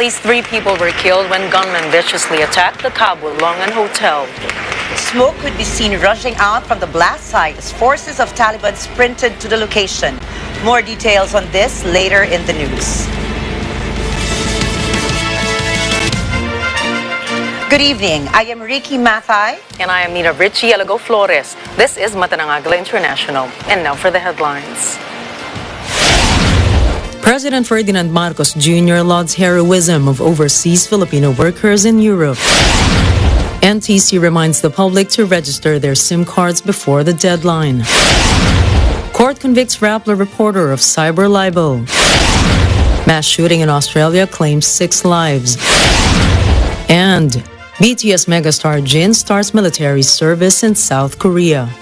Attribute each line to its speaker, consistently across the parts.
Speaker 1: least 3 people were killed when gunmen viciously attacked the Kabul Longan Hotel.
Speaker 2: Smoke could be seen rushing out from the blast site as forces of Taliban sprinted to the location. More details on this later in the news. Good evening. I am Ricky Mathay.
Speaker 1: And I am Nina Richie Alago Flores. This is Mata ng Agila International. And now for the headlines.
Speaker 3: President Ferdinand Marcos Jr. lauds heroism of overseas Filipino workers in Europe. NTC reminds the public to register their SIM cards before the deadline. Court convicts Rappler reporter of cyber libel. Mass shooting in Australia claims 6 lives. And BTS megastar Jin starts military service in South Korea.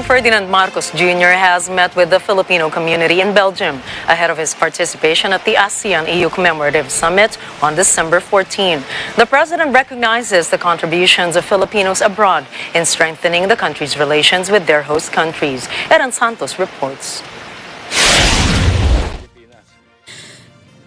Speaker 1: Ferdinand Marcos Jr. has met with the Filipino community in Belgium ahead of his participation at the ASEAN-EU Commemorative Summit on December 14. The president recognizes the contributions of Filipinos abroad in strengthening the country's relations with their host countries. Eran Santos reports.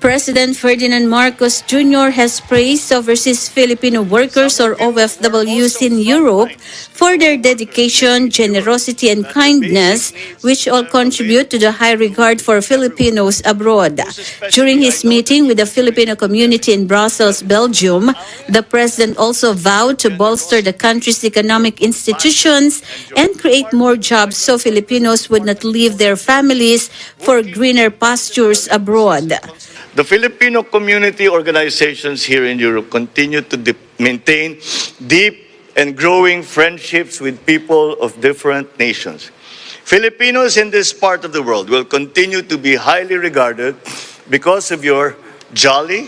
Speaker 4: President Ferdinand Marcos Jr. has praised overseas Filipino workers or OFWs in Europe for their dedication, generosity, and kindness, which all contribute to the high regard for Filipinos abroad. During his meeting with the Filipino community in Brussels, Belgium, the president also vowed to bolster the country's economic institutions and create more jobs so Filipinos would not leave their families for greener pastures abroad.
Speaker 5: The Filipino community organizations here in Europe continue to maintain deep and growing friendships with people of different nations. Filipinos in this part of the world will continue to be highly regarded because of your jolly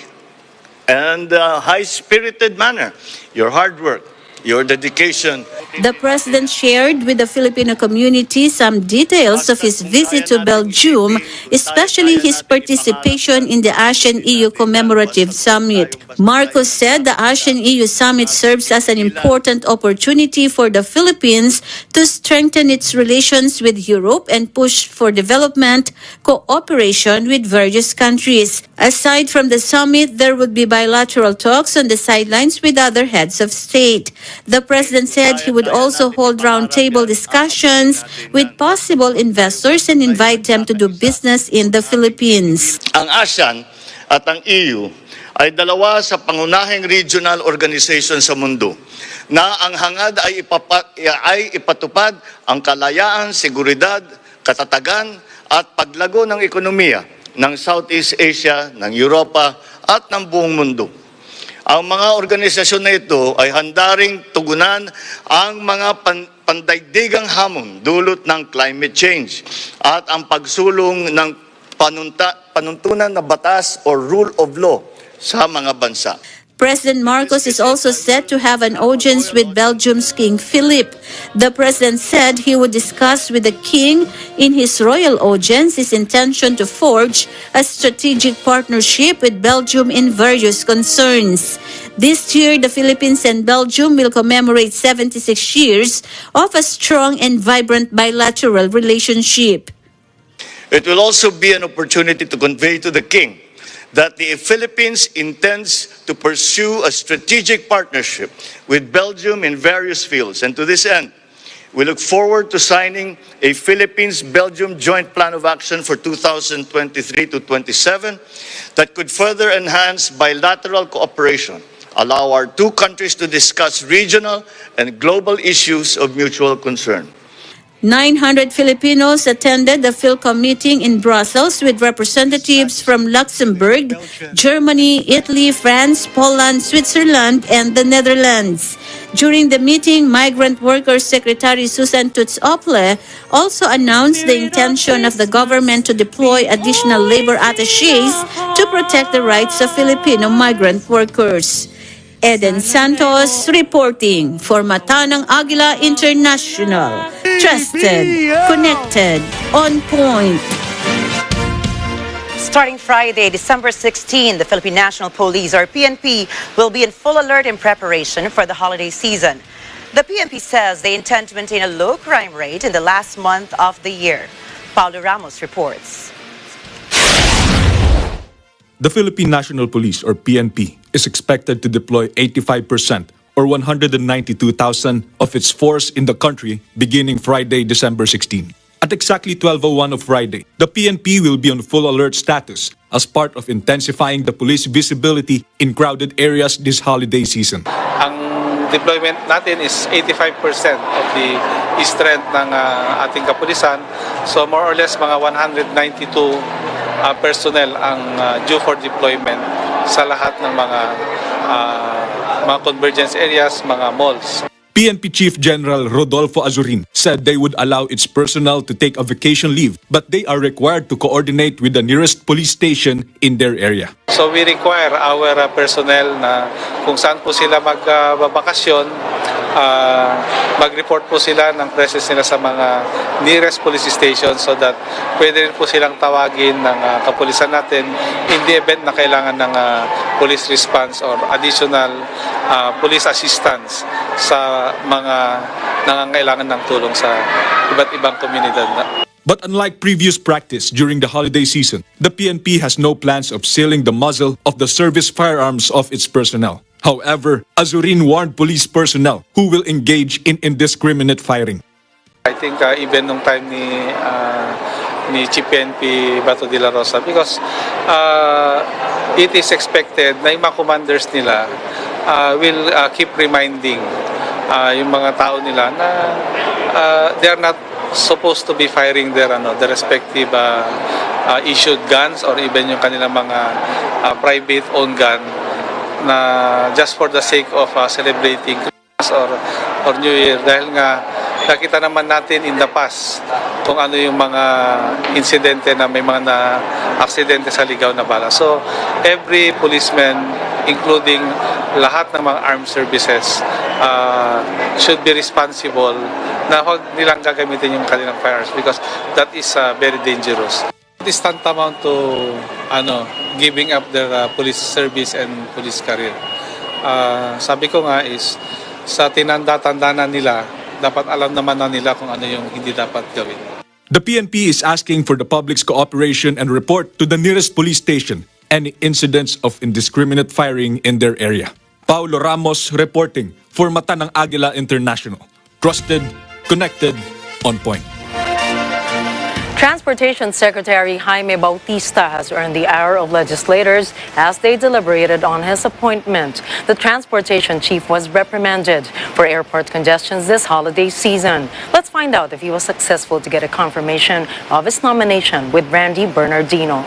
Speaker 5: and high-spirited manner, your hard work, your dedication.
Speaker 4: The president shared with the Filipino community some details of his visit to Belgium, especially his participation in the ASEAN-EU Commemorative Summit. Marcos said the ASEAN-EU Summit serves as an important opportunity for the Philippines to strengthen its relations with Europe and push for development cooperation with various countries. Aside from the summit, there would be bilateral talks on the sidelines with other heads of state. The president said he would also hold roundtable discussions with possible investors and invite them to do business in the Philippines.
Speaker 5: Ang ASEAN at ang EU ay dalawa sa pangunahing regional organization sa mundo na ang hangad ay ipatupad ang kalayaan, seguridad, katatagan at paglago ng ekonomiya ng Southeast Asia, ng Europa at ng buong mundo. Ang mga organisasyon na ito ay handa ring tugunan ang mga pandaigdigang hamon dulot ng climate change at ang pagsulong ng panuntunan na batas or rule of law sa mga bansa.
Speaker 4: President Marcos is also set to have an audience with Belgium's King Philip. The president said he would discuss with the king in his royal audience his intention to forge a strategic partnership with Belgium in various concerns. This year, the Philippines and Belgium will commemorate 76 years of a strong and vibrant bilateral relationship.
Speaker 5: It will also be an opportunity to convey to the king that the Philippines intends to pursue a strategic partnership with Belgium in various fields. And to this end, we look forward to signing a Philippines-Belgium joint plan of action for 2023 to 27 that could further enhance bilateral cooperation, allow our two countries to discuss regional and global issues of mutual concern.
Speaker 4: 900 Filipinos attended the PhilCom meeting in Brussels with representatives from Luxembourg, Germany, Italy, France, Poland, Switzerland, and the Netherlands. During the meeting, Migrant Workers Secretary Susan Toots Ople also announced the intention of the government to deploy additional labor attachés to protect the rights of Filipino migrant workers. Eden Santos reporting for Matanang Agila International. Trusted, connected, on point.
Speaker 2: Starting Friday, December 16, the Philippine National Police, or PNP, will be in full alert in preparation for the holiday season. The PNP says they intend to maintain a low crime rate in the last month of the year. Paulo Ramos reports.
Speaker 6: The Philippine National Police, or PNP, is expected to deploy 85% or 192,000 of its force in the country beginning Friday, December 16. At exactly 12:01 of Friday, the PNP will be on full alert status as part of intensifying the police visibility in crowded areas this holiday season.
Speaker 7: Ang deployment natin is 85% of the strength ng ating kapulisan. So more or less mga 192 personnel ang due for deployment sa lahat ng mga convergence areas, mga malls.
Speaker 6: PNP Chief General Rodolfo Azurin said they would allow its personnel to take a vacation leave, but they are required to coordinate with the nearest police station in their area.
Speaker 7: So we require our personnel na kung saan po sila magbabakasyon, mag-report po sila ng presence nila sa mga nearest police station so that pwede rin po silang tawagin ng kapulisan natin in the event na kailangan ng police response or additional police assistance sa mga nangangailangan ng tulong sa iba't ibang komunidad.
Speaker 6: But unlike previous practice during the holiday season, the PNP has no plans of sealing the muzzle of the service firearms of its personnel. However, Azurin warned police personnel who will engage in indiscriminate firing.
Speaker 7: I think even nung time ni Chief PNP Bato de la Rosa, because it is expected na yung mga commanders nila will keep reminding yung mga tao nila na they are not supposed to be firing their respective issued guns or even yung kanilang mga private owned gun na just for the sake of celebrating Christmas or New Year, dahil nga nakita naman natin in the past kung ano yung mga insidente na may mga aksidente sa ligaw na bala. So every policeman, including lahat ng mga armed services, should be responsible na huwag nilang gagamitin yung kanilang firearms because that is very dangerous. It is tantamount to giving up their police service and police career. Sabi ko nga is sa tinanda-tanda na nila, dapat alam naman na nila kung ano yung hindi dapat gawin.
Speaker 6: The PNP is asking for the public's cooperation and report to the nearest police station any incidents of indiscriminate firing in their area. Paulo Ramos reporting for Matanang Agila International. Trusted, connected, on point.
Speaker 1: Transportation Secretary Jaime Bautista has earned the ire of legislators as they deliberated on his appointment. The transportation chief was reprimanded for airport congestions this holiday season. Let's find out if he was successful to get a confirmation of his nomination with Randy Bernardino.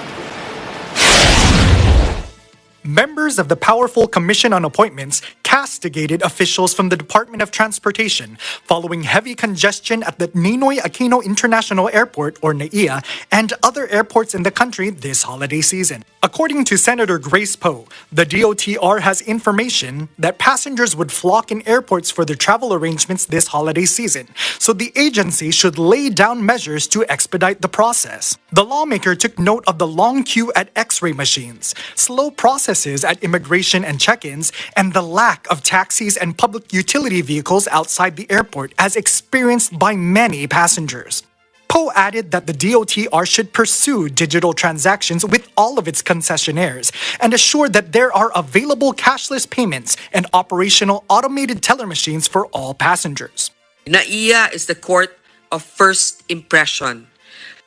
Speaker 8: Members of the powerful Commission on Appointments castigated officials from the Department of Transportation following heavy congestion at the Ninoy Aquino International Airport, or NAIA, and other airports in the country this holiday season. According to Senator Grace Poe, the DOTR has information that passengers would flock in airports for their travel arrangements this holiday season, so the agency should lay down measures to expedite the process. The lawmaker took note of the long queue at X-ray machines, slow processes at immigration and check-ins, and the lack of taxis and public utility vehicles outside the airport as experienced by many passengers. Poe added that the DOTR should pursue digital transactions with all of its concessionaires and assure that there are available cashless payments and operational automated teller machines for all passengers.
Speaker 9: NAIA is the court of first impression.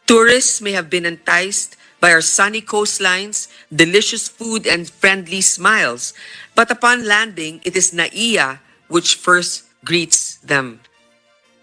Speaker 9: Tourists may have been enticed by our sunny coastlines, delicious food, and friendly smiles, but upon landing, it is NAIA which first greets them.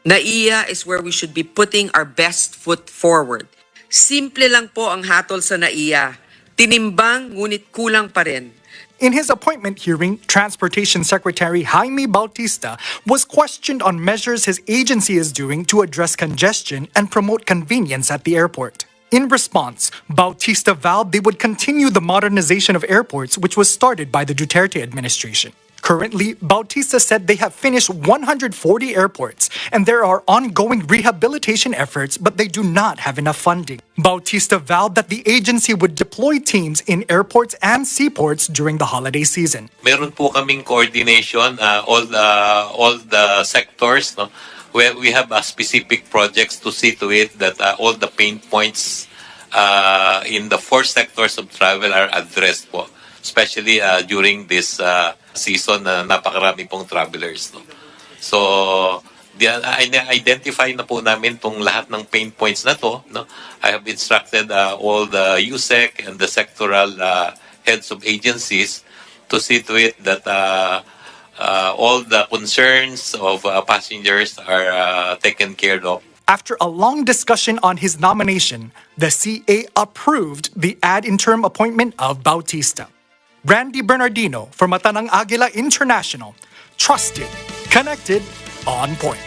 Speaker 9: NAIA is where we should be putting our best foot forward. Simple lang po ang hatol sa NAIA. Tinimbang ngunit kulang pa rin.
Speaker 8: In his appointment hearing, Transportation Secretary Jaime Bautista was questioned on measures his agency is doing to address congestion and promote convenience at the airport. In response, Bautista vowed they would continue the modernization of airports which was started by the Duterte administration. Currently, Bautista said they have finished 140 airports and there are ongoing rehabilitation efforts, but they do not have enough funding. Bautista vowed that the agency would deploy teams in airports and seaports during the holiday season.
Speaker 10: Meron po kaming coordination, all the sectors, no? Where we have specific projects to see to it that all the pain points in the 4 sectors of travel are addressed po, especially during this season na napakarami pong travelers. No? So, identify na po namin itong lahat ng pain points na to. No? I have instructed all the USEC and the sectoral heads of agencies to see to it that all the concerns of passengers are taken care of.
Speaker 8: After a long discussion on his nomination, the CA approved the ad interim appointment of Bautista. Randy Bernardino for Matanang Agila International. Trusted, connected, on point.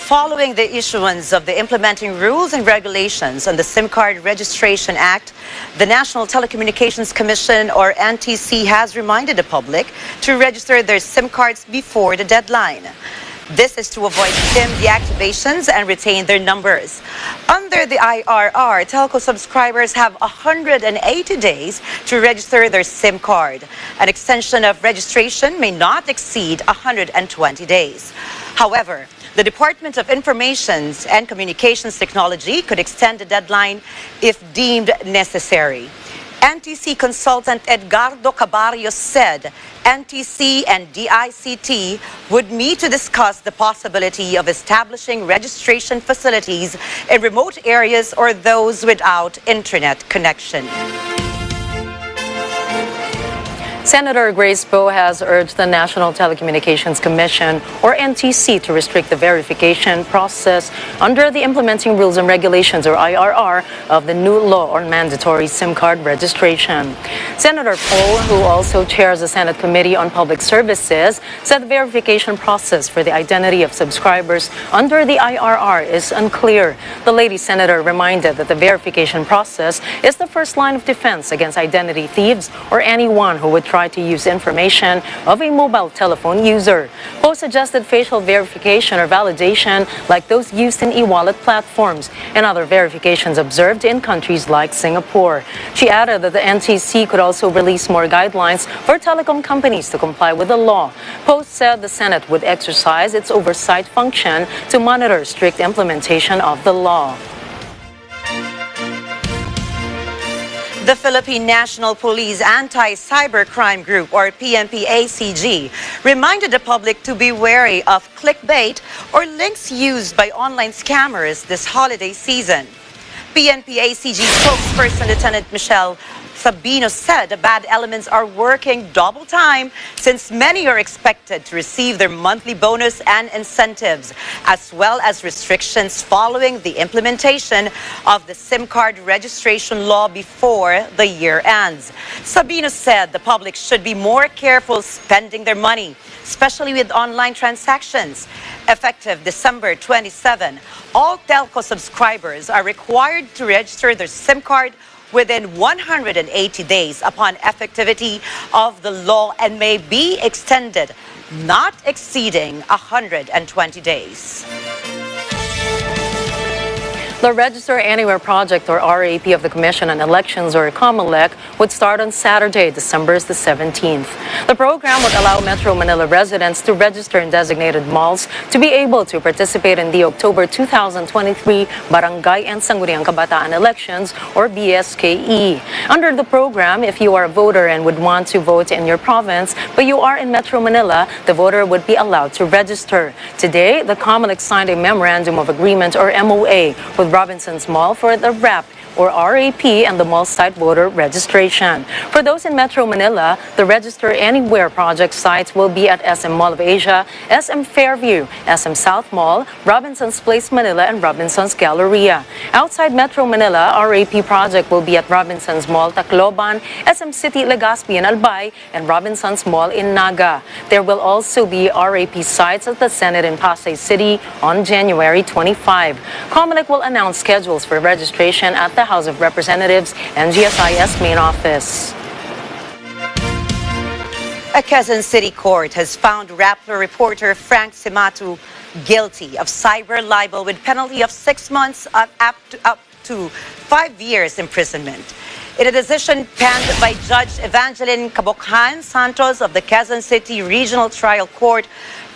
Speaker 2: Following the issuance of the implementing rules and regulations on the SIM Card Registration Act, the National Telecommunications Commission, or NTC, has reminded the public to register their SIM cards before the deadline. This is to avoid SIM deactivations and retain their numbers. Under the IRR, telco subscribers have 180 days to register their SIM card. An extension of registration may not exceed 120 days. However, the Department of Information and Communications Technology could extend the deadline if deemed necessary. NTC consultant Edgardo Cabarrios said NTC and DICT would meet to discuss the possibility of establishing registration facilities in remote areas or those without internet connection.
Speaker 1: Senator Grace Poe has urged the National Telecommunications Commission, or NTC, to restrict the verification process under the Implementing Rules and Regulations, or IRR, of the new law on mandatory SIM card registration. Senator Poe, who also chairs the Senate Committee on Public Services, said the verification process for the identity of subscribers under the IRR is unclear. The lady senator reminded that the verification process is the first line of defense against identity thieves or anyone who would try to use information of a mobile telephone user. Poe suggested facial verification or validation like those used in e-wallet platforms and other verifications observed in countries like Singapore. She added that the NTC could also release more guidelines for telecom companies to comply with the law. Poe said the Senate would exercise its oversight function to monitor strict implementation of the law.
Speaker 2: The Philippine National Police Anti-Cybercrime Group, or PNP-ACG, reminded the public to be wary of clickbait or links used by online scammers this holiday season. PNP-ACG spokesperson Lieutenant Michelle Sabino said the bad elements are working double time since many are expected to receive their monthly bonus and incentives, as well as restrictions following the implementation of the SIM card registration law before the year ends. Sabino said the public should be more careful spending their money, especially with online transactions. Effective December 27, all telco subscribers are required to register their SIM card within 180 days upon effectivity of the law and may be extended, not exceeding 120 days.
Speaker 1: The Register Anywhere project, or RAP, of the Commission on Elections, or COMELEC, would start on Saturday, December the 17th. The program would allow Metro Manila residents to register in designated malls to be able to participate in the October 2023 Barangay and Sangguniang Kabataan elections, or BSKE. Under the program, if you are a voter and would want to vote in your province, but you are in Metro Manila, the voter would be allowed to register. Today, the COMELEC signed a Memorandum of Agreement, or MOA, with Robinson's Mall for the RAP, or RAP, and the multi-site voter registration. For those in Metro Manila, the Register Anywhere project sites will be at SM Mall of Asia, SM Fairview, SM South Mall, Robinson's Place Manila, and Robinson's Galleria. Outside Metro Manila, RAP project will be at Robinson's Mall, Tacloban, SM City, Legazpi, and Albay, and Robinson's Mall in Naga. There will also be RAP sites at the Senate in Pasay City on January 25. COMELEC will announce schedules for registration at the House of Representatives and GSIS main office.
Speaker 2: A Quezon City court has found Rappler reporter Frank Cimatu guilty of cyber libel with penalty of 6 months up to 5 years imprisonment. In a decision penned by Judge Evangeline Cabochan Santos of the Quezon City Regional Trial Court,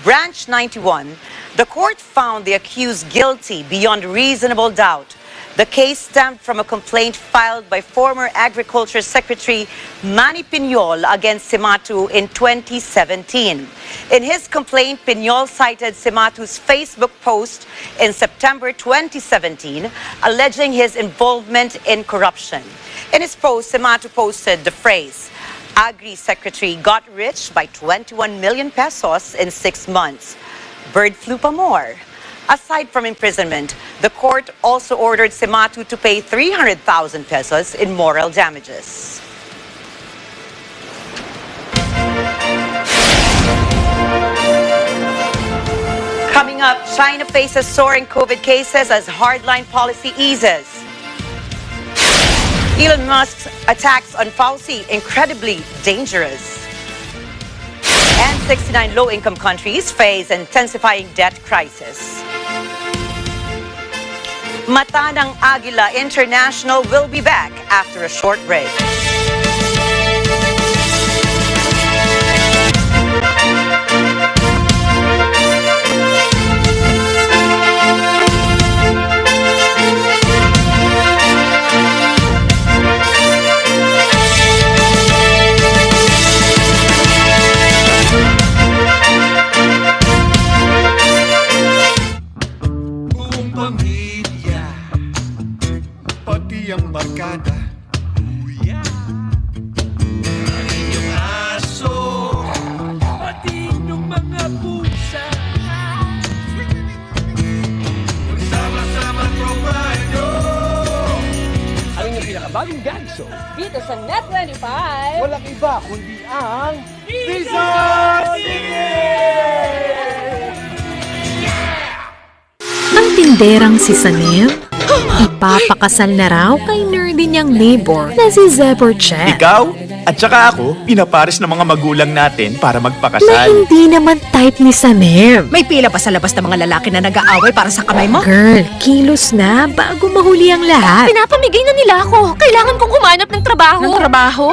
Speaker 2: Branch 91, the court found the accused guilty beyond reasonable doubt. The case stemmed from a complaint filed by former Agriculture Secretary Manny Piñol against Cimatu in 2017. In his complaint, Piñol cited Cimatu's Facebook post in September 2017, alleging his involvement in corruption. In his post, Cimatu posted the phrase, "Agri Secretary got rich by 21 million pesos in 6 months. Bird flu pa more." Aside from imprisonment, the court also ordered Cimatu to pay 300,000 pesos in moral damages. Coming up, China faces soaring COVID cases as hardline policy eases. Elon Musk's attacks on Fauci incredibly dangerous. And 69 low-income countries face intensifying debt crisis. Mata ng Agila International will be back after a short break.
Speaker 11: Ang barkada, kuya, ang inyong aso, pati inyong mga pusa, magsama-sama tropa nyo. Ang inyong pinakabagong gang show
Speaker 12: dito sa Net25,
Speaker 11: walang iba kundi ang Piso Sige!
Speaker 13: Ang tinderang si Sanem, ipapakasal na raw kay nerdy niyang neighbor na si Zeborche.
Speaker 14: Ikaw at saka ako, pinapares ng mga magulang natin para
Speaker 13: Na
Speaker 14: magpakasal.
Speaker 13: hindi naman type ni Sanem.
Speaker 12: may pila pa sa labas ng mga lalaki na nag-aaway para sa kamay mo.
Speaker 13: Girl, kilos na bago mahuli ang lahat.
Speaker 12: Pinapamigay na nila ako. Kailangan kong humanap ng trabaho. Ng trabaho?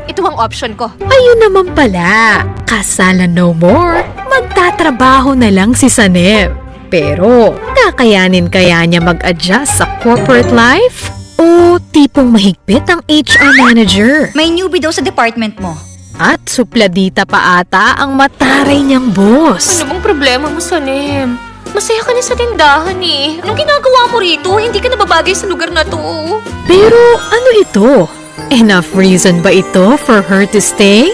Speaker 12: Ito ang option ko.
Speaker 13: Ayun naman pala, kasalan no more, magtatrabaho na lang si Sanem. Pero, kakayanin kaya niya mag-adjust sa corporate life? O tipong mahigpit ang HR manager?
Speaker 12: May newbie daw sa department mo.
Speaker 13: At supladita pa ata ang mataray niyang boss.
Speaker 12: Ano bang problema mo, Sanem? Masaya ka na sa tindahan eh. Anong ginagawa mo rito? Hindi ka nababagay sa lugar na to.
Speaker 13: Pero ano ito? Enough reason ba ito for her to stay?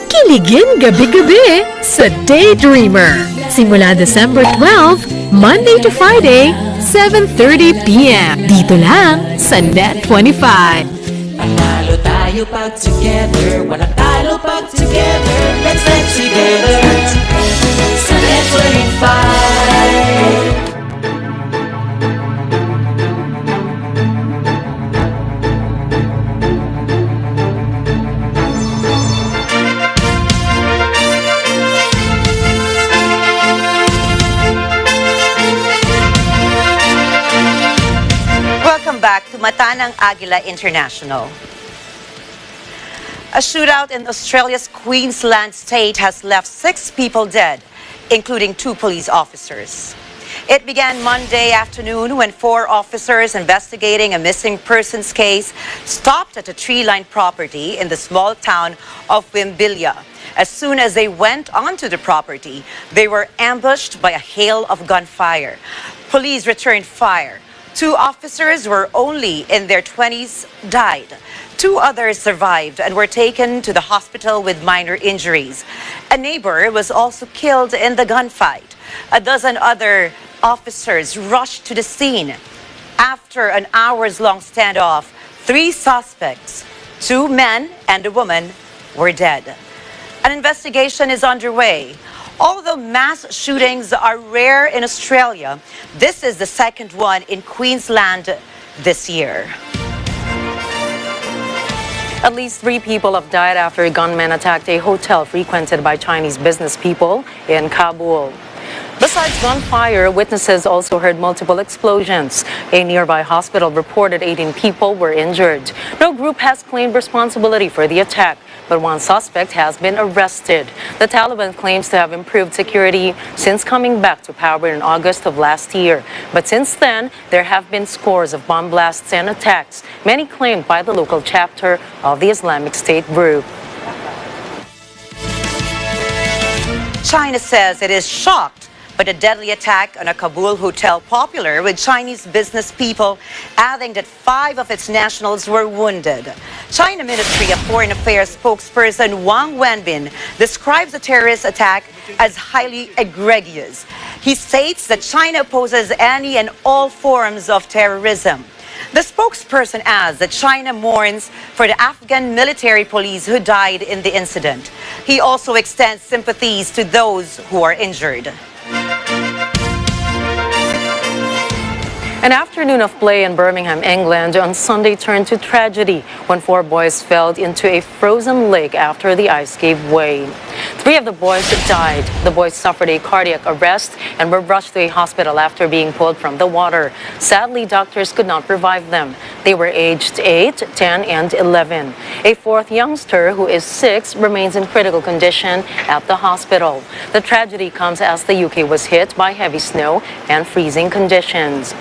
Speaker 13: Kiligin gabi-gabi sa Daydreamer. Simula December 12, Monday to Friday, 7:30 p.m. Dito lang sa Net25.
Speaker 15: Panalo tayo pag together, walang talo pag together. Let's live together sa Net25.
Speaker 2: Welcome back to Mata ng Agila International. A shootout in Australia's Queensland state has left 6 people dead, including 2 police officers. It began Monday afternoon when 4 officers investigating a missing persons case stopped at a tree-lined property in the small town of Wimbilia. As soon as they went onto the property, they were ambushed by a hail of gunfire. Police returned fire. 2 officers who were only in their 20s died. 2 others survived and were taken to the hospital with minor injuries. A neighbor was also killed in the gunfight. A dozen other officers rushed to the scene. After an hours-long standoff, 3 suspects, 2 men and a woman, were dead. An investigation is underway. Although mass shootings are rare in Australia, this is the second one in Queensland this year.
Speaker 1: At least 3 people have died after a gunman attacked a hotel frequented by Chinese business people in Kabul. Besides gunfire, witnesses also heard multiple explosions. A nearby hospital reported 18 people were injured. No group has claimed responsibility for the attack, but one suspect has been arrested. The Taliban claims to have improved security since coming back to power in August of last year. But since then, there have been scores of bomb blasts and attacks, many claimed by the local chapter of the Islamic State group.
Speaker 2: China says it is shocked by the deadly attack on a Kabul hotel popular with Chinese business people, adding that 5 of its nationals were wounded. China Ministry of Foreign Affairs spokesperson Wang Wenbin describes the terrorist attack as highly egregious. He states that China opposes any and all forms of terrorism. The spokesperson adds that China mourns for the Afghan military police who died in the incident. He also extends sympathies to those who are injured.
Speaker 1: An afternoon of play in Birmingham, England on Sunday turned to tragedy when 4 boys fell into a frozen lake after the ice gave way. 3 of the boys died. The boys suffered a cardiac arrest and were rushed to a hospital after being pulled from the water. Sadly, doctors could not revive them. They were aged 8, 10, and 11. A 4th youngster, who is 6, remains in critical condition at the hospital. The tragedy comes as the UK was hit by heavy snow and freezing conditions.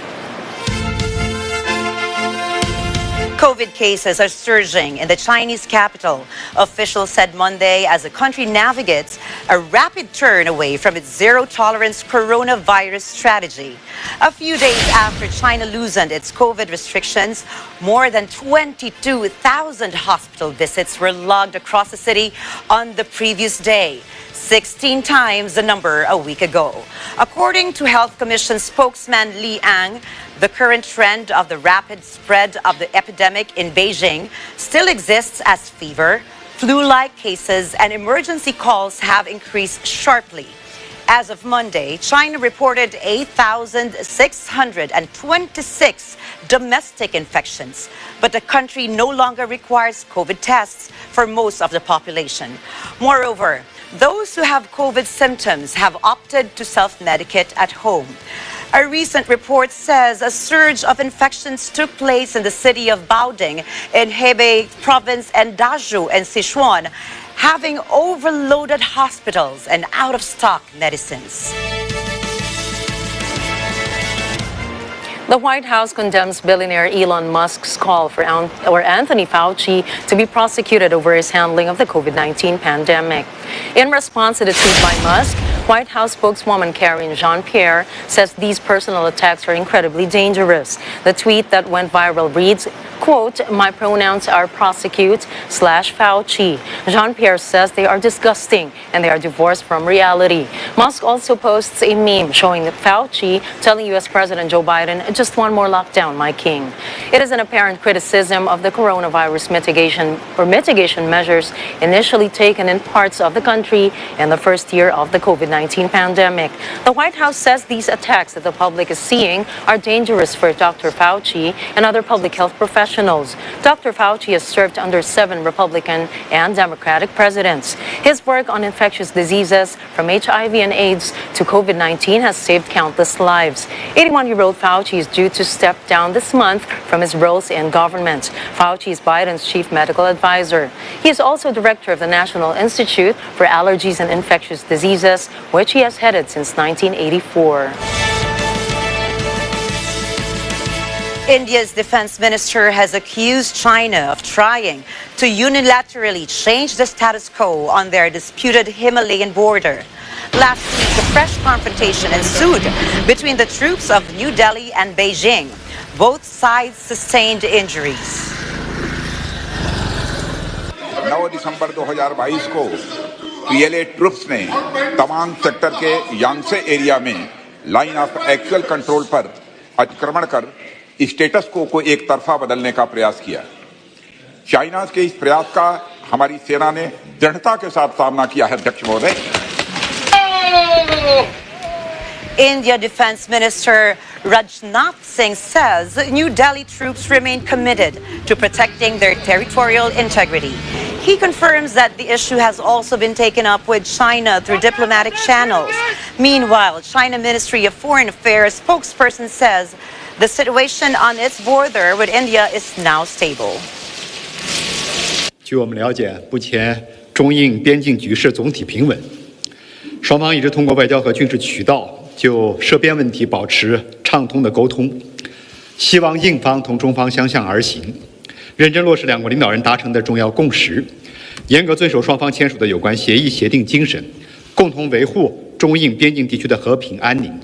Speaker 2: COVID cases are surging in the Chinese capital, officials said Monday, as the country navigates a rapid turn away from its zero-tolerance coronavirus strategy. A few days after China loosened its COVID restrictions, more than 22,000 hospital visits were logged across the city on the previous day, 16 times the number a week ago. According to Health Commission spokesman Li Ang, the current trend of the rapid spread of the epidemic in Beijing still exists as fever, flu-like cases, and emergency calls have increased sharply. As of Monday, China reported 8,626 domestic infections, but the country no longer requires COVID tests for most of the population. Moreover, those who have COVID symptoms have opted to self-medicate at home. A recent report says a surge of infections took place in the city of Baoding in Hebei province and Dazhou in Sichuan, having overloaded hospitals and out-of-stock medicines.
Speaker 1: The White House condemns billionaire Elon Musk's call for Anthony Fauci to be prosecuted over his handling of the COVID-19 pandemic. In response to the tweet by Musk, White House spokeswoman Karine Jean-Pierre says these personal attacks are incredibly dangerous. The tweet that went viral reads, quote, "My pronouns are prosecute/Fauci." Jean-Pierre says they are disgusting and they are divorced from reality. Musk also posts a meme showing Fauci telling U.S. President Joe Biden, "Just one more lockdown, my king." It is an apparent criticism of the coronavirus mitigation measures initially taken in parts of the country in the first year of the COVID-19 pandemic. The White House says these attacks that the public is seeing are dangerous for Dr. Fauci and other public health professionals. Dr. Fauci has served under 7 Republican and Democratic presidents. His work on infectious diseases, from HIV and AIDS to COVID-19, has saved countless lives. 81-year-old Fauci is due to step down this month from his roles in government. Fauci is Biden's chief medical advisor. He is also director of the National Institute for Allergies and Infectious Diseases, which he has headed since 1984.
Speaker 2: India's defense minister has accused China of trying to unilaterally change the status quo on their disputed Himalayan border. Last week, a fresh confrontation ensued between the troops of New Delhi and Beijing. Both sides sustained injuries.
Speaker 16: 9 दिसंबर 2022 को PLA troops ने Tawang sector के यांगसे area में line of actual control पर अतिक्रमण कर status को एक तरफा बदलने का प्रयास किया। चाइना के इस प्रयास का हमारी सेना ने दृढ़ता के साथ सामना किया है, अध्यक्ष महोदय।
Speaker 2: India Defense Minister Rajnath Singh says New Delhi troops remain committed to protecting their territorial integrity. He confirms that the issue has also been taken up with China through diplomatic channels. Meanwhile, China Ministry of Foreign Affairs spokesperson says the situation on its border with India is now stable.
Speaker 17: 据我们了解，目前中印边境局势总体平稳，双方一直通过外交和军事渠道就涉边问题保持畅通的沟通，希望印方同中方相向而行，认真落实两国领导人达成的重要共识，严格遵守双方签署的有关协议协定精神，共同维护中印边境地区的和平安宁。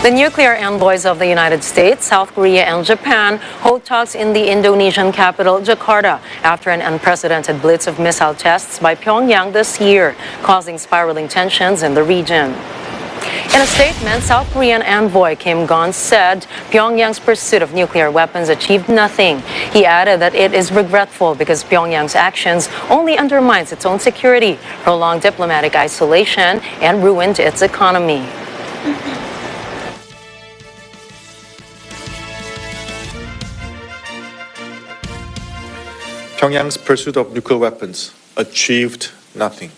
Speaker 1: The nuclear envoys of the United States, South Korea, and Japan hold talks in the Indonesian capital, Jakarta, after an unprecedented blitz of missile tests by Pyongyang this year, causing spiraling tensions in the region. In a statement, South Korean envoy Kim Gon said Pyongyang's pursuit of nuclear weapons achieved nothing. He added that it is regretful because Pyongyang's actions only undermines its own security, prolonged diplomatic isolation, and ruined its economy.
Speaker 18: Pyongyang's pursuit of nuclear weapons achieved nothing.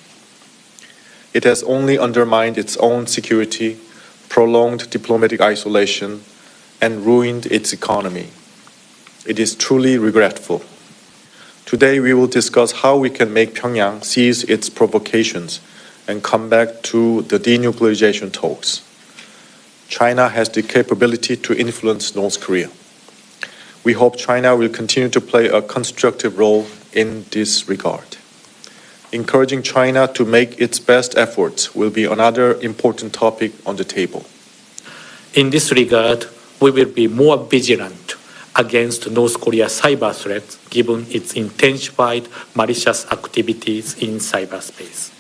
Speaker 18: It has only undermined its own security, prolonged diplomatic isolation, and ruined its economy. It is truly regretful. Today we will discuss how we can make Pyongyang cease its provocations and come back to the denuclearization talks. China has the capability to influence North Korea. We hope China will continue to play a constructive role in this regard. Encouraging China to make its best efforts will be another important topic on the table.
Speaker 19: In this regard, we will be more vigilant against North Korea's cyber threats given its intensified malicious activities in cyberspace.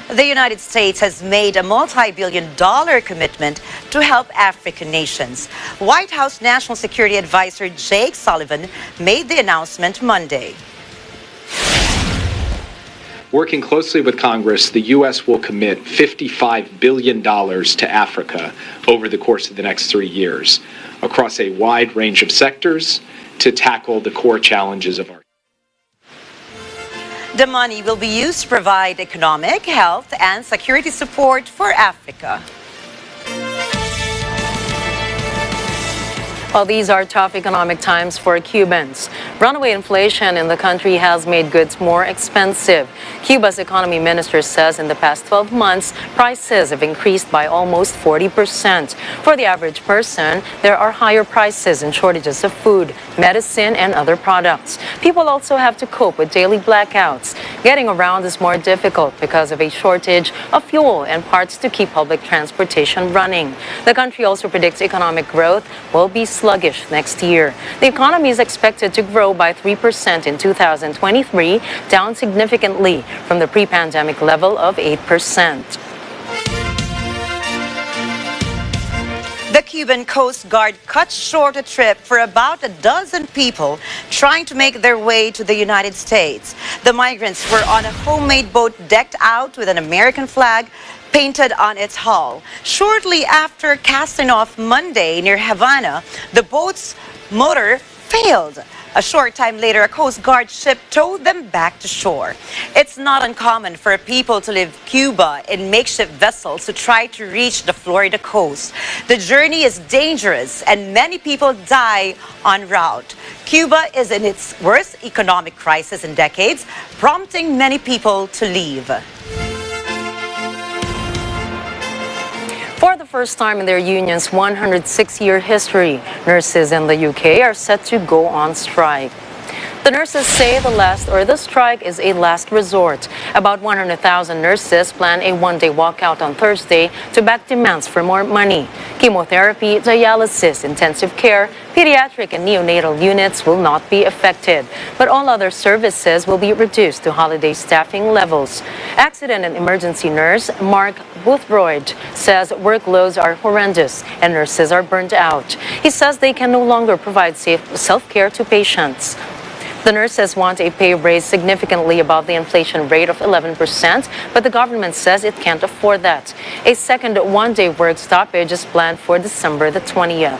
Speaker 2: The United States has made a multi-billion-dollar commitment to help African nations. White House National Security Advisor Jake Sullivan made the announcement Monday.
Speaker 20: Working closely with Congress, the U.S. will commit $55 billion to Africa over the course of the next 3 years across a wide range of sectors to tackle the core challenges of our.
Speaker 2: The money will be used to provide economic, health, and security support for Africa.
Speaker 1: Well, these are tough economic times for Cubans. Runaway inflation in the country has made goods more expensive. Cuba's economy minister says in the past 12 months, prices have increased by almost 40%. For the average person, there are higher prices and shortages of food, medicine, and other products. People also have to cope with daily blackouts. Getting around is more difficult because of a shortage of fuel and parts to keep public transportation running. The country also predicts economic growth will be sluggish next year. The economy is expected to grow by 3% in 2023, down significantly from the pre-pandemic level of 8%.
Speaker 2: The Cuban Coast Guard cut short a trip for about a dozen people trying to make their way to the United States. The migrants were on a homemade boat decked out with an American flag painted on its hull. Shortly after casting off Monday near Havana, the boat's motor failed. A short time later, a Coast Guard ship towed them back to shore. It's not uncommon for people to leave Cuba in makeshift vessels to try to reach the Florida coast. The journey is dangerous and many people die en route. Cuba is in its worst economic crisis in decades, prompting many people to leave. For the first time in their union's 106-year history, nurses in the UK are set to go on strike.
Speaker 1: The nurses say the strike is a last resort. About 100,000 nurses plan a one-day walkout on Thursday to back demands for more money. Chemotherapy, dialysis, intensive care, pediatric and neonatal units will not be affected, but all other services will be reduced to holiday staffing levels. Accident and emergency nurse Mark Boothroyd says workloads are horrendous and nurses are burned out. He says they can no longer provide safe self-care to patients. The nurses want a pay raise significantly above the inflation rate of 11%, but the government says it can't afford that. A second one-day work stoppage is planned for December the 20th.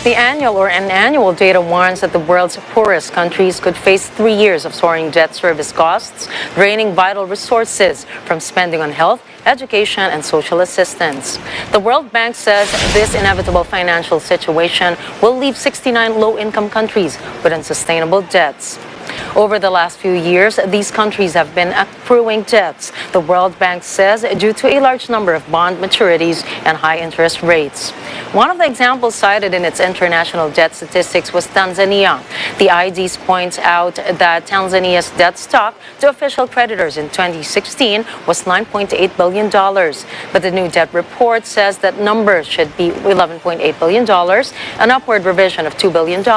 Speaker 1: The annual data warns that the world's poorest countries could face 3 years of soaring debt service costs, draining vital resources from spending on health, education, and social assistance. The World Bank says this inevitable financial situation will leave 69 low-income countries with unsustainable debts. Over the last few years, these countries have been accruing debts, the World Bank says, due to a large number of bond maturities and high interest rates. One of the examples cited in its international debt statistics was Tanzania. The IDs points out that Tanzania's debt stock to official creditors in 2016 was $9.8 billion. But the new debt report says that number should be $11.8 billion, an upward revision of $2 billion,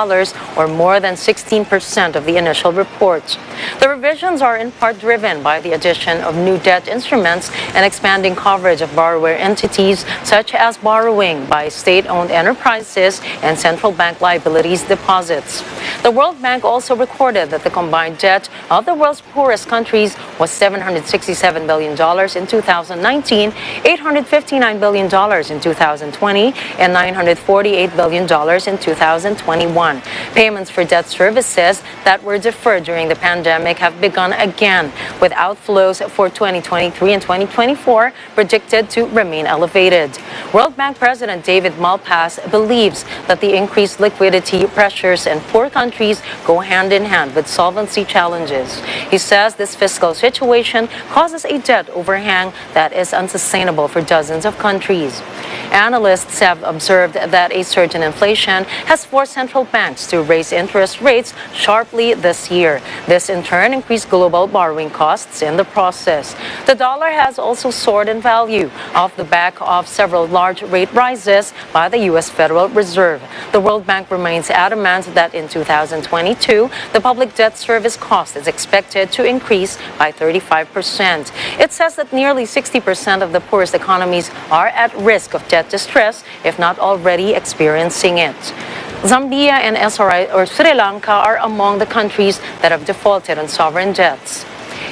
Speaker 1: or more than 16% of the initial report. The revisions are in part driven by the addition of new debt instruments and expanding coverage of borrower entities, such as borrowing by state-owned enterprises and central bank liabilities deposits. The World Bank also recorded that the combined debt of the world's poorest countries was $767 billion in 2019, $859 billion in 2020, and $948 billion in 2021. Payments for debt services that were deferred during the pandemic have begun again, with outflows for 2023 and 2024 predicted to remain elevated. World Bank President David Malpass believes that the increased liquidity pressures in poor countries go hand in hand with solvency challenges. He says this fiscal situation causes a debt overhang that is unsustainable for dozens of countries. Analysts have observed that a surge in inflation has forced central banks to raise interest rates sharply this year. This in turn increased global borrowing costs in the process. The dollar has also soared in value off the back of several large rate rises by the U.S. Federal Reserve. The World Bank remains adamant that in 2022, the public debt service cost is expected to increase by 35%. It says that nearly 60% of the poorest economies are at risk of debt distress, if not already experiencing it. Zambia and Sri Lanka are among the countries that have defaulted on sovereign debts.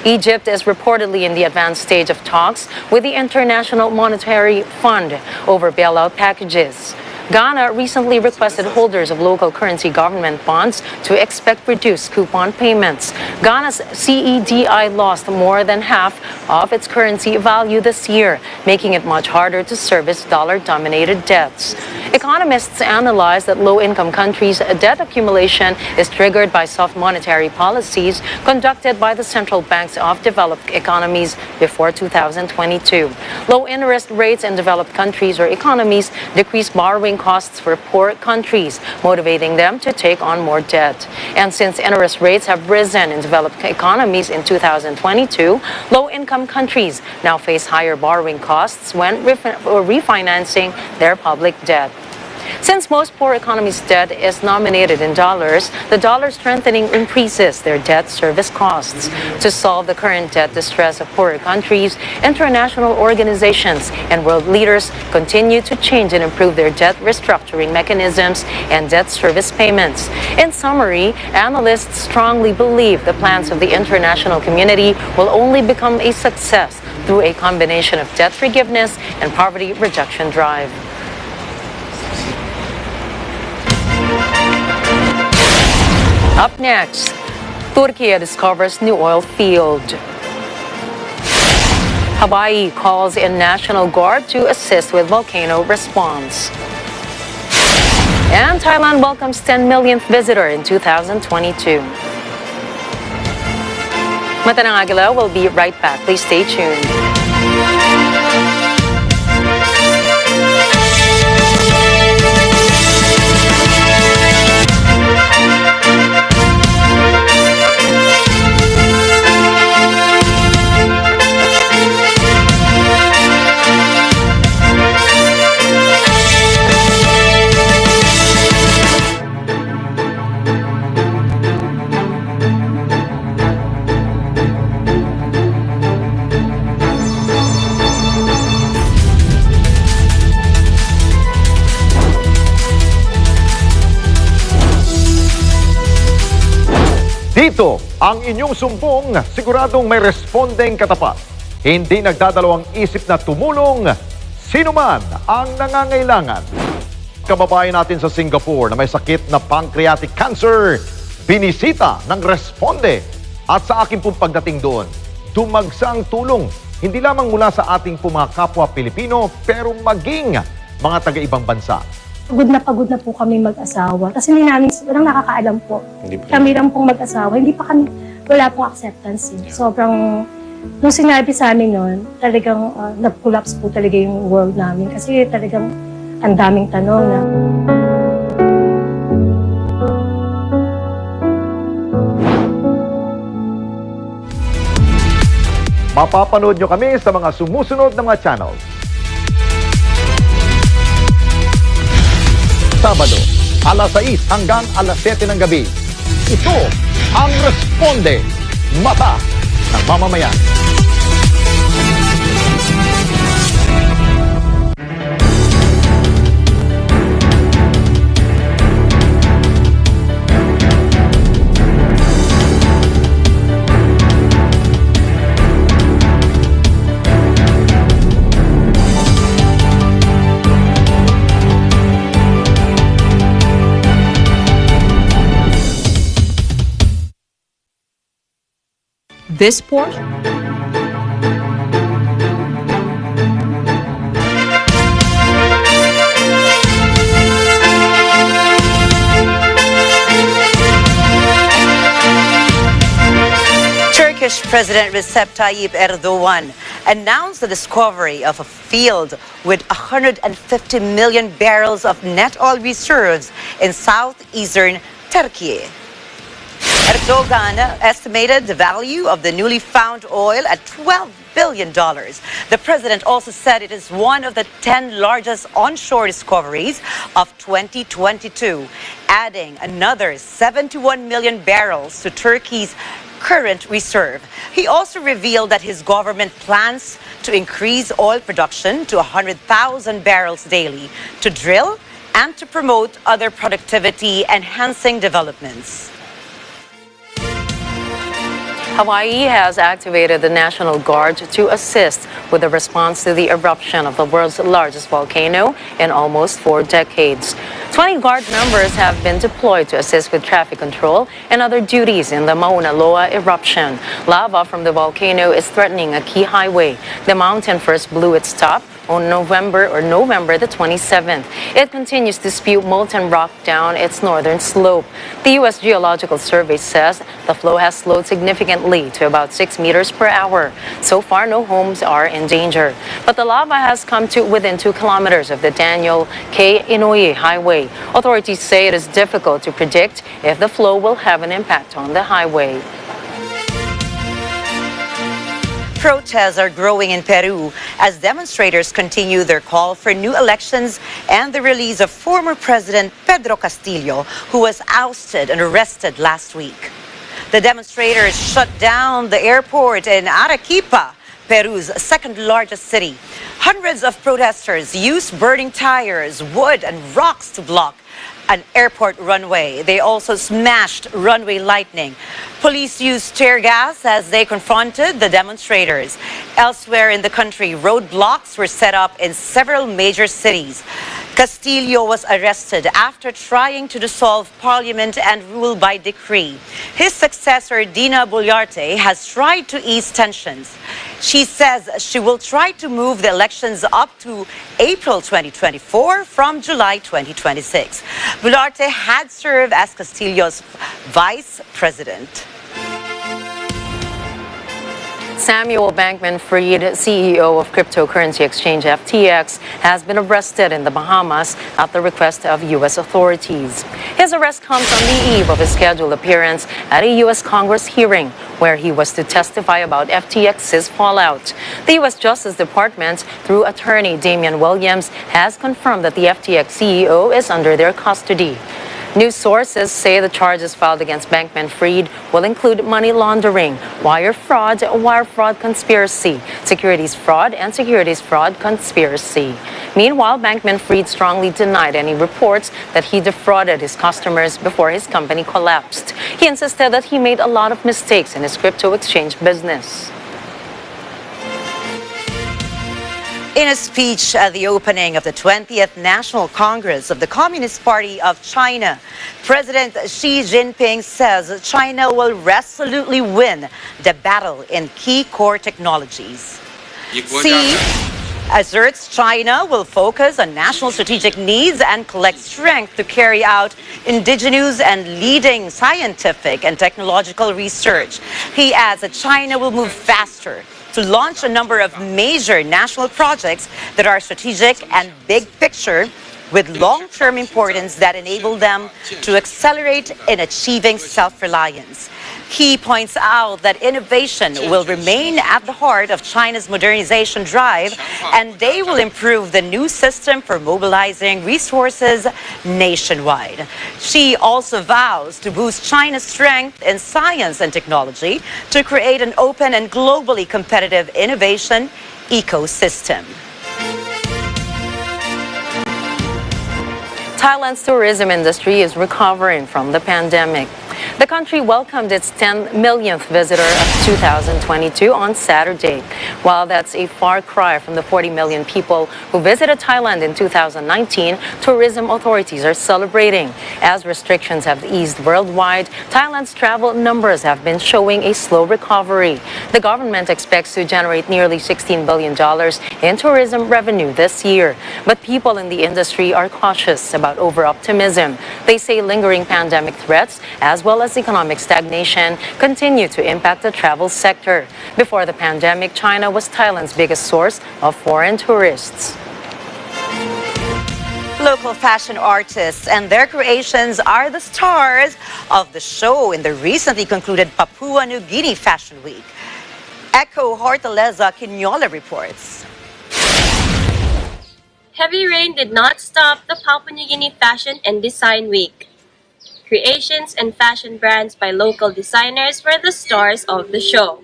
Speaker 1: Egypt is reportedly in the advanced stage of talks with the International Monetary Fund over bailout packages. Ghana recently requested holders of local currency government bonds to expect reduced coupon payments. Ghana's CEDI lost more than half of its currency value this year, making it much harder to service dollar-dominated debts. Economists analyze that low-income countries' debt accumulation is triggered by soft monetary policies conducted by the central banks of developed economies before 2022. Low interest rates in developed countries or economies decrease borrowing costs for poor countries, motivating them to take on more debt. And since interest rates have risen in developed economies in 2022, low-income countries now face higher borrowing costs when refinancing their public debt. Since most poor economies' debt is nominated in dollars, the dollar strengthening increases their debt service costs. To solve the current debt distress of poorer countries, international organizations and world leaders continue to change and improve their debt restructuring mechanisms and debt service payments. In summary, analysts strongly believe the plans of the international community will only become a success through a combination of debt forgiveness and poverty reduction drive. Up next, Turkey discovers new oil field. Hawaii calls in National Guard to assist with volcano response. And Thailand welcomes 10 millionth visitor in 2022. Matanang Agila will be right back. Please stay tuned.
Speaker 21: Ang inyong sumbong, siguradong may respondeng katapat. Hindi nagdadalawang isip na tumulong sino man ang nangangailangan. Kababayan natin sa Singapore na may sakit na pancreatic cancer, binisita ng responde. At sa akin pong pagdating doon, dumagsang tulong hindi lamang mula sa ating po mga kapwa Pilipino, pero maging mga taga-ibang bansa.
Speaker 22: Pagod na po kami mag-asawa. Kasi hindi namin, walang nakakaalam po. Kami lang pong mag-asawa. Wala pong acceptance. Sobrang, nung sinabi sa amin noon, talagang nag-collapse po talaga yung world namin. Kasi talagang ang daming tanong na.
Speaker 21: Mapapanood nyo kami sa mga sumusunod na mga channels. Sabado, alas 6 hanggang alas 7 ng gabi. Ito ang Responde, Mata ng Mamamayan.
Speaker 23: This portion.
Speaker 2: Turkish President Recep Tayyip Erdogan announced the discovery of a field with 150 million barrels of net oil reserves in southeastern Turkey. Erdogan estimated the value of the newly found oil at $12 billion. The president also said it is one of the 10 largest onshore discoveries of 2022, adding another 71 million barrels to Turkey's current reserve. He also revealed that his government plans to increase oil production to 100,000 barrels daily to drill and to promote other productivity-enhancing developments.
Speaker 1: Hawaii has activated the National Guard to assist with the response to the eruption of the world's largest volcano in almost 4 decades. 20 Guard members have been deployed to assist with traffic control and other duties in the Mauna Loa eruption. Lava from the volcano is threatening a key highway. The mountain first blew its top on November the 27th. It continues to spew molten rock down its northern slope. The U.S. Geological Survey says the flow has slowed significantly to about 6 meters per hour. So far, no homes are in danger. But the lava has come to within 2 kilometers of the Daniel K. Inouye Highway. Authorities say it is difficult to predict if the flow will have an impact on the highway.
Speaker 2: Protests are growing in Peru as demonstrators continue their call for new elections and the release of former President Pedro Castillo, who was ousted and arrested last week. The demonstrators shut down the airport in Arequipa, Peru's second largest city. Hundreds of protesters used burning tires, wood, and rocks to block an airport runway. They also smashed runway lighting. Police used tear gas as they confronted the demonstrators. Elsewhere in the country, roadblocks were set up in several major cities. Castillo was arrested after trying to dissolve parliament and rule by decree. His successor, Dina Boluarte, has tried to ease tensions. She says she will try to move the elections up to April 2024 from July 2026. Boluarte had served as Castillo's vice president.
Speaker 1: Samuel Bankman-Fried, CEO of cryptocurrency exchange FTX, has been arrested in the Bahamas at the request of U.S. authorities. His arrest comes on the eve of his scheduled appearance at a U.S. Congress hearing where he was to testify about FTX's fallout. The U.S. Justice Department, through attorney Damian Williams, has confirmed that the FTX CEO is under their custody. News sources say the charges filed against Bankman-Fried will include money laundering, wire fraud conspiracy, securities fraud, and securities fraud conspiracy. Meanwhile, Bankman-Fried strongly denied any reports that he defrauded his customers before his company collapsed. He insisted that he made a lot of mistakes in his crypto exchange business.
Speaker 2: In a speech at the opening of the 20th National Congress of the Communist Party of China, President Xi Jinping says China will resolutely win the battle in key core technologies. Xi asserts China will focus on national strategic needs and collect strength to carry out indigenous and leading scientific and technological research. He adds that China will move faster to launch a number of major national projects that are strategic and big picture with long-term importance that enable them to accelerate in achieving self-reliance. He points out that innovation will remain at the heart of China's modernization drive, and they will improve the new system for mobilizing resources nationwide. Xi also vows to boost China's strength in science and technology to create an open and globally competitive innovation ecosystem.
Speaker 1: Thailand's tourism industry is recovering from the pandemic. The country welcomed its 10 millionth visitor of 2022 on Saturday. While that's a far cry from the 40 million people who visited Thailand in 2019, tourism authorities are celebrating. As restrictions have eased worldwide, Thailand's travel numbers have been showing a slow recovery. The government expects to generate nearly $16 billion in tourism revenue this year. But people in the industry are cautious about over-optimism. They say lingering pandemic threats, as well as economic stagnation, continue to impact the travel sector. Before the pandemic, China was Thailand's biggest source of foreign tourists.
Speaker 2: Local fashion artists and their creations are the stars of the show in the recently concluded Papua New Guinea Fashion Week. Echo Hortaleza Quinola reports.
Speaker 3: Heavy rain did not stop the Papua New Guinea Fashion and Design Week. Creations and fashion brands by local designers were the stars of the show.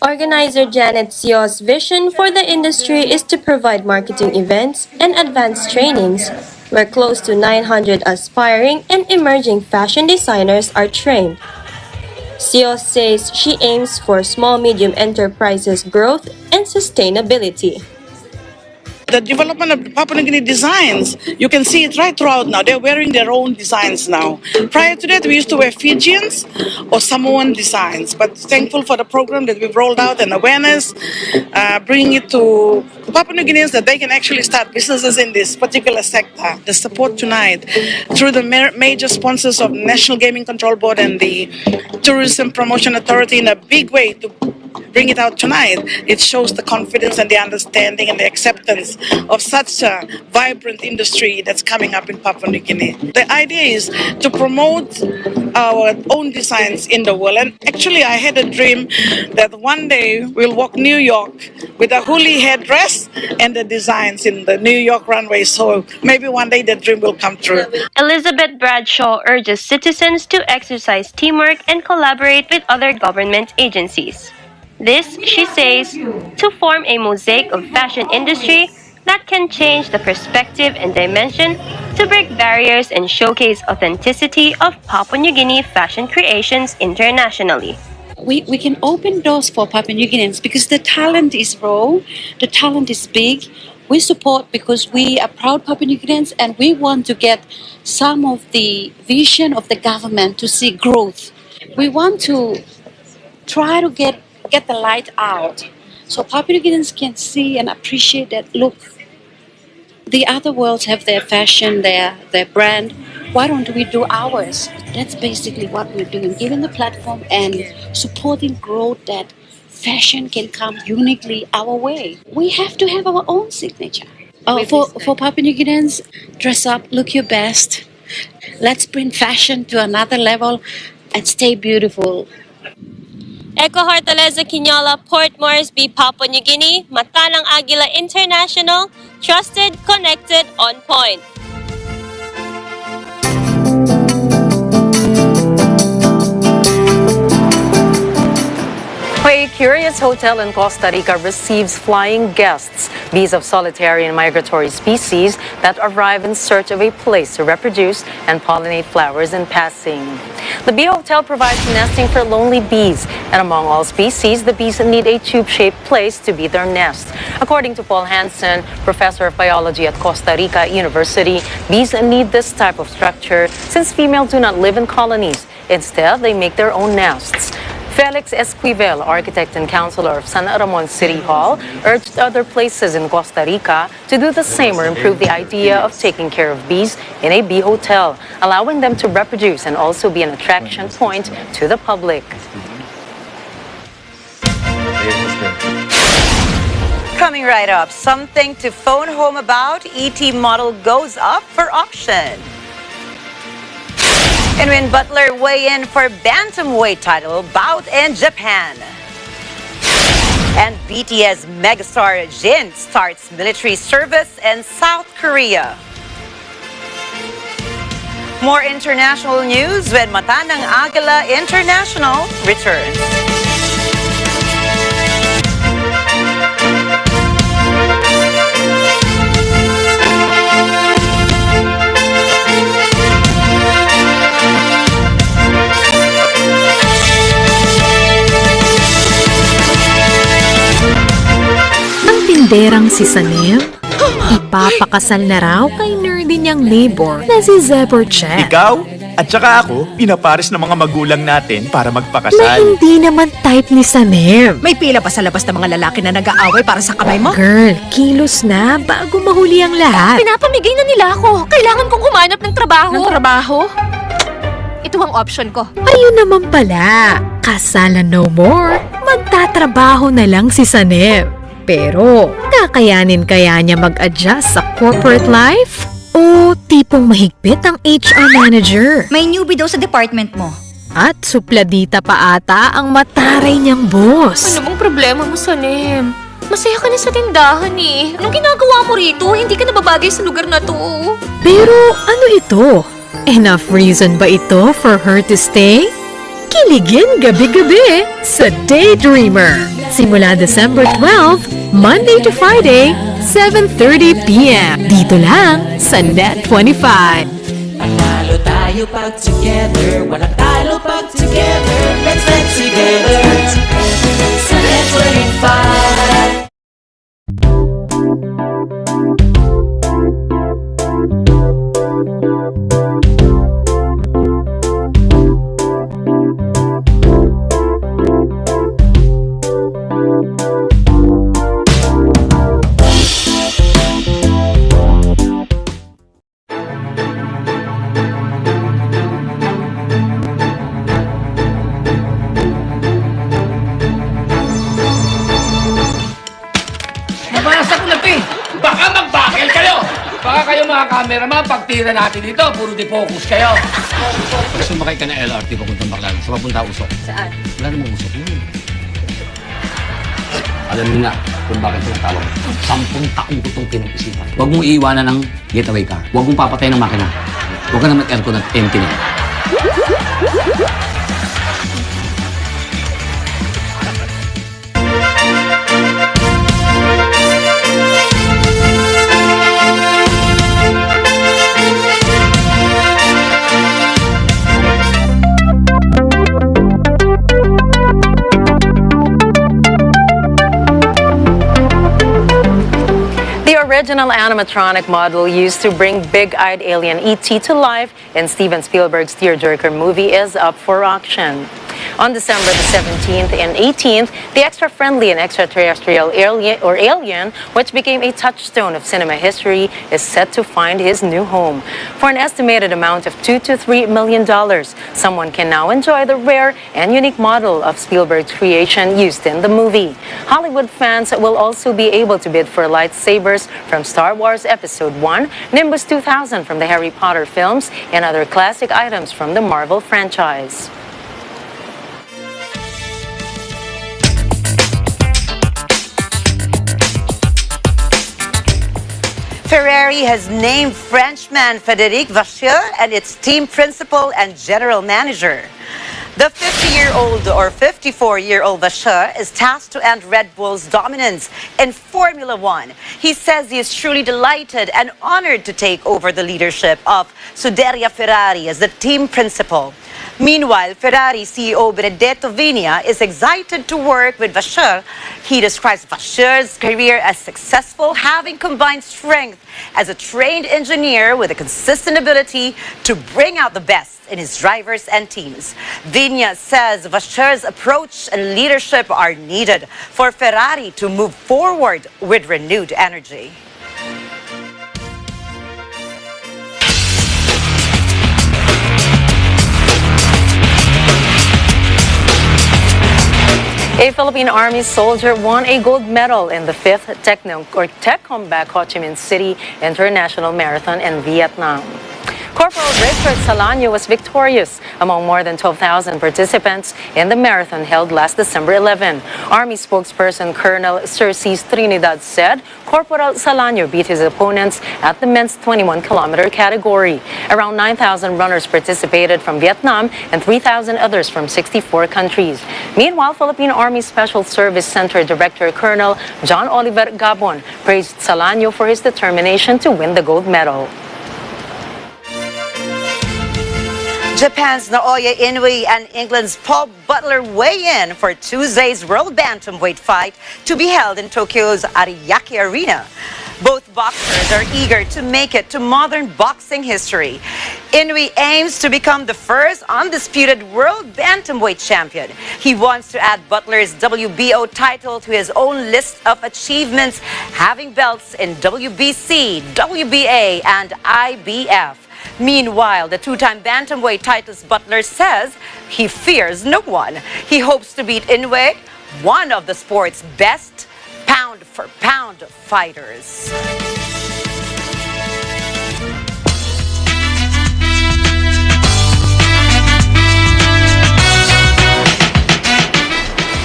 Speaker 3: Organizer Janet Sio's vision for the industry is to provide marketing events and advanced trainings, where close to 900 aspiring and emerging fashion designers are trained. Sio says she aims for small-medium enterprises' growth and sustainability.
Speaker 4: The development of Papua New Guinea designs, you can see it right throughout now. They're wearing their own designs now. Prior to that, we used to wear Fijians or Samoan designs. But thankful for the program that we've rolled out and awareness, bringing it to Papua New Guineans that they can actually start businesses in this particular sector. The support tonight through the major sponsors of National Gaming Control Board and the Tourism Promotion Authority in a big way to bring it out tonight. It shows the confidence and the understanding and the acceptance of such a vibrant industry that's coming up in Papua New Guinea. The idea is to promote our own designs in the world. And actually, I had a dream that one day we'll walk New York with a huli headdress and the designs in the New York runway. So maybe one day the dream will come true.
Speaker 3: Elizabeth Bradshaw urges citizens to exercise teamwork and collaborate with other government agencies. This, she says, to form a mosaic of fashion industry that can change the perspective and dimension to break barriers and showcase authenticity of Papua New Guinea fashion creations internationally.
Speaker 5: We can open doors for Papua New Guineans because the talent is raw, the talent is big. We support because we are proud Papua New Guineans and we want to get some of the vision of the government to see growth. We want to try to get the light out so Papua New Guineans can see and appreciate that, look, the other worlds have their fashion, their brand. Why don't we do ours? That's basically what we're doing, giving the platform and supporting growth that fashion can come uniquely our way. We have to have our own signature. For Papua New Guineans, dress up, look your best. Let's bring fashion to another level and stay beautiful.
Speaker 3: Echo Hortaleza Quinola, Port Moresby, Papua New Guinea, Mata ng Agila International, trusted, connected, on point.
Speaker 1: A curious hotel in Costa Rica receives flying guests, bees of solitary and migratory species that arrive in search of a place to reproduce and pollinate flowers in passing. The bee hotel provides nesting for lonely bees, and among all species, the bees need a tube-shaped place to be their nest. According to Paul Hansen, professor of biology at Costa Rica University, bees need this type of structure since females do not live in colonies. Instead, they make their own nests. Felix Esquivel, architect and councilor of San Ramon City Hall, urged other places in Costa Rica to do the same or improve the idea of taking care of bees in a bee hotel, allowing them to reproduce and also be an attraction point to the public.
Speaker 2: Coming right up, something to phone home about. ET model goes up for auction. And when Butler weigh in for bantamweight title bout in Japan. And BTS megastar Jin starts military service in South Korea. More international news when Mata ng Agila International returns.
Speaker 13: Tinderang si Sanem, ipapakasal na raw kay nerdy niyang neighbor na si Zeborcheck.
Speaker 14: Ikaw at saka ako, pinapares ng mga magulang natin para
Speaker 13: Na
Speaker 14: magpakasal.
Speaker 13: hindi naman type ni Sanem.
Speaker 6: May pila pa sa labas ng mga lalaki na nag-aaway para sa kamay mo?
Speaker 13: Girl, kilos na bago mahuli ang lahat.
Speaker 12: Pinapamigay na nila ako. Kailangan kong humanap ng trabaho.
Speaker 6: Ng trabaho?
Speaker 12: Ito ang option ko.
Speaker 13: Ayun naman pala, kasalan no more, magtatrabaho na lang si Sanem. Pero, kakayanin kaya niya mag-adjust sa corporate life? O tipong mahigpit ang HR manager?
Speaker 7: May newbie daw sa department mo.
Speaker 13: At supladita pa ata ang mataray niyang boss.
Speaker 12: Ano bang problema mo, Sanem? Masaya ka na sa tindahan eh. Anong ginagawa mo rito? Hindi ka nababagay sa lugar na to.
Speaker 13: Pero ano ito? Enough reason ba ito for her to stay? Kiligin gabi-gabi sa Daydreamer. Simula December 12, Monday to Friday, 7:30 p.m. Dito lang sa Net25.
Speaker 15: Panalo tayo pag together, walang talo pag together. Let's get together sa Net25.
Speaker 11: Mga cameraman, pagtira natin dito, puro defocus kayo.
Speaker 9: Pag sumakay ka na LRT papuntang Baclaran, sa papunta usok.
Speaker 12: Saan?
Speaker 9: Wala namang usok yun. Alam niyo na kung bakit tinatawag. 10 taon ko itong pinag-isipan. Huwag mong iiwanan ng getaway car. Huwag mong papatayin ng makina. Huwag ka na mag-aircon at empty na.
Speaker 1: Original animatronic model used to bring big-eyed alien E.T. to life in Steven Spielberg's tearjerker movie is up for auction. On December the 17th and 18th, the extra-friendly and extraterrestrial alien, which became a touchstone of cinema history, is set to find his new home. For an estimated amount of $2 to $3 million, someone can now enjoy the rare and unique model of Spielberg's creation used in the movie. Hollywood fans will also be able to bid for lightsabers from Star Wars Episode 1, Nimbus 2000 from the Harry Potter films, and other classic items from the Marvel franchise.
Speaker 2: Ferrari has named Frenchman Frédéric Vachier and its team principal and general manager. The 50-year-old or 54-year-old Vacher is tasked to end Red Bull's dominance in Formula One. He says he is truly delighted and honored to take over the leadership of Scuderia Ferrari as the team principal. Meanwhile, Ferrari CEO Benedetto Vigna is excited to work with Vacher. He describes Vacher's career as successful, having combined strength as a trained engineer with a consistent ability to bring out the best in his drivers and teams. Vigna says Vacher's approach and leadership are needed for Ferrari to move forward with renewed energy.
Speaker 1: A Philippine Army soldier won a gold medal in the 5th Tech Comeback Ho Chi Minh City International Marathon in Vietnam. Corporal Richard Salanyo was victorious among more than 12,000 participants in the marathon held last December 11. Army spokesperson Colonel Cerces Trinidad said Corporal Salanyo beat his opponents at the men's 21-kilometer category. Around 9,000 runners participated from Vietnam and 3,000 others from 64 countries. Meanwhile, Philippine Army Special Service Center Director Colonel John Oliver Gabon praised Salanyo for his determination to win the gold medal.
Speaker 2: Japan's Naoya Inoue and England's Paul Butler weigh in for Tuesday's World Bantamweight fight to be held in Tokyo's Ariake Arena. Both boxers are eager to make it to modern boxing history. Inoue aims to become the first undisputed World Bantamweight champion. He wants to add Butler's WBO title to his own list of achievements, having belts in WBC, WBA, and IBF. Meanwhile, the two-time bantamweight titles Butler says he fears no one. He hopes to beat Inoue, one of the sport's best pound-for-pound fighters.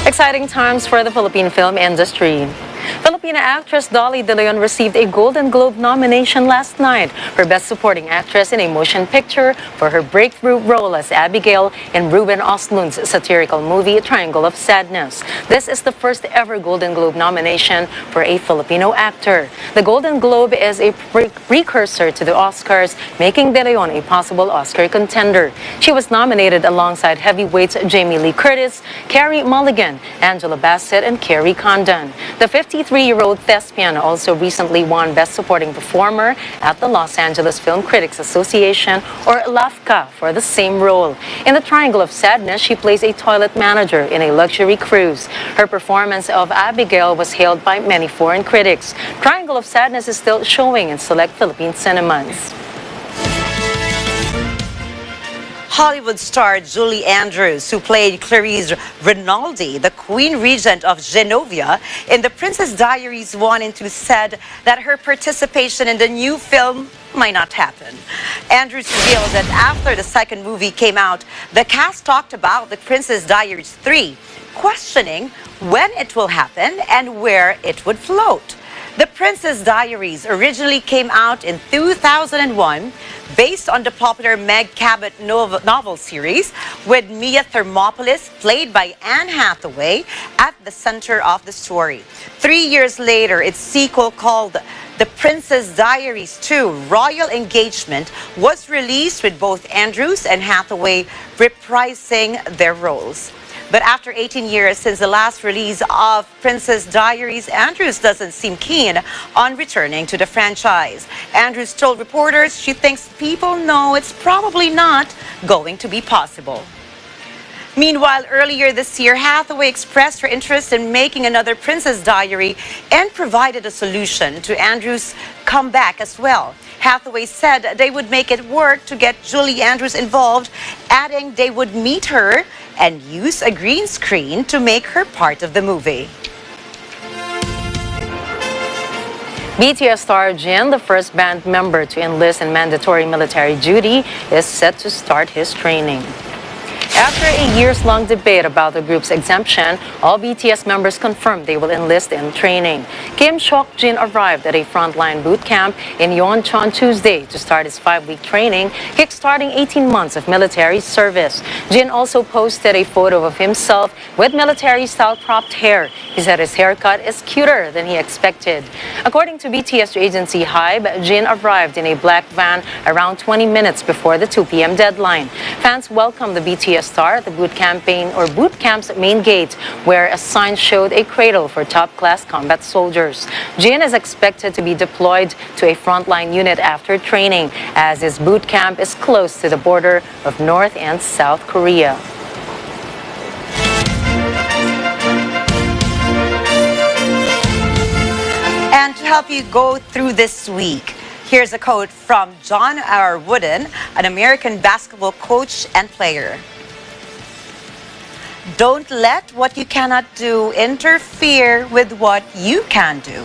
Speaker 1: Exciting times for the Philippine film industry. Filipina actress Dolly De Leon received a Golden Globe nomination last night for Best Supporting Actress in a Motion Picture for her breakthrough role as Abigail in Ruben Östlund's satirical movie Triangle of Sadness. This is the first ever Golden Globe nomination for a Filipino actor. The Golden Globe is a precursor to the Oscars, making De Leon a possible Oscar contender. She was nominated alongside heavyweights Jamie Lee Curtis, Carey Mulligan, Angela Bassett, and Kerry Condon. The 53-year-old thespian also recently won Best Supporting Performer at the Los Angeles Film Critics Association, or LAFCA, for the same role. In the Triangle of Sadness, she plays a toilet manager in a luxury cruise. Her performance of Abigail was hailed by many foreign critics. Triangle of Sadness is still showing in select Philippine cinemas.
Speaker 2: Hollywood star Julie Andrews, who played Clarice Rinaldi, the Queen Regent of Genovia, in The Princess Diaries 1 and 2, said that her participation in the new film might not happen. Andrews revealed that after the second movie came out, the cast talked about The Princess Diaries 3, questioning when it will happen and where it would float. The Princess Diaries originally came out in 2001, based on the popular Meg Cabot novel series, with Mia Thermopolis, played by Anne Hathaway, at the center of the story. 3 years later, its sequel, called The Princess Diaries 2, Royal Engagement, was released with both Andrews and Hathaway reprising their roles. But after 18 years since the last release of Princess Diaries, Andrews doesn't seem keen on returning to the franchise. Andrews told reporters she thinks people know it's probably not going to be possible. Meanwhile, earlier this year, Hathaway expressed her interest in making another Princess Diary and provided a solution to Andrews' comeback as well. Hathaway said they would make it work to get Julie Andrews involved, adding they would meet her and use a green screen to make her part of the movie.
Speaker 1: BTS star Jin, the first band member to enlist in mandatory military duty, is set to start his training. After a years-long debate about the group's exemption, all BTS members confirmed they will enlist in training. Kim Seok-jin arrived at a frontline boot camp in Yeoncheon Tuesday to start his 5-week training, kickstarting 18 months of military service. Jin also posted a photo of himself with military-style cropped hair. He said his haircut is cuter than he expected. According to BTS agency HYBE, Jin arrived in a black van around 20 minutes before the 2 p.m. deadline. Fans welcomed the BTS star at the boot camp's main gate, where a sign showed a cradle for top-class combat soldiers. Jin is expected to be deployed to a frontline unit after training, as his boot camp is close to the border of North and South Korea.
Speaker 2: And to help you go through this week, here's a quote from John R. Wooden, an American basketball coach and player. Don't let what you cannot do interfere with what you can do.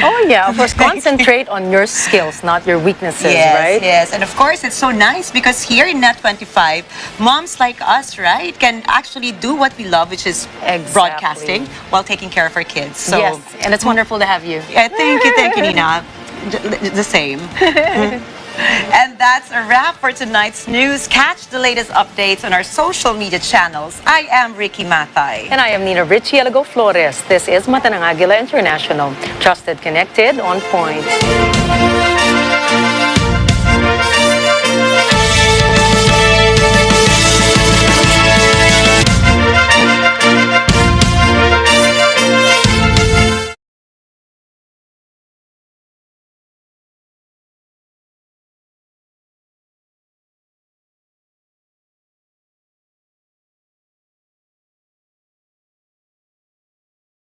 Speaker 1: Oh yeah, of course, concentrate on your skills, not your weaknesses, right?
Speaker 2: Yes, and of course, it's so nice because here in Net25, moms like us, right, can actually do what we love, which is broadcasting, while taking care of our kids. So,
Speaker 1: yes, and it's wonderful to have you.
Speaker 2: Yeah, thank you, Nina. The same. And that's a wrap for tonight's news. Catch the latest updates on our social media channels. I am Ricky Matay.
Speaker 1: And I am Nina Richie Alago Flores. This is Mata ng Agila International. Trusted, connected, on point.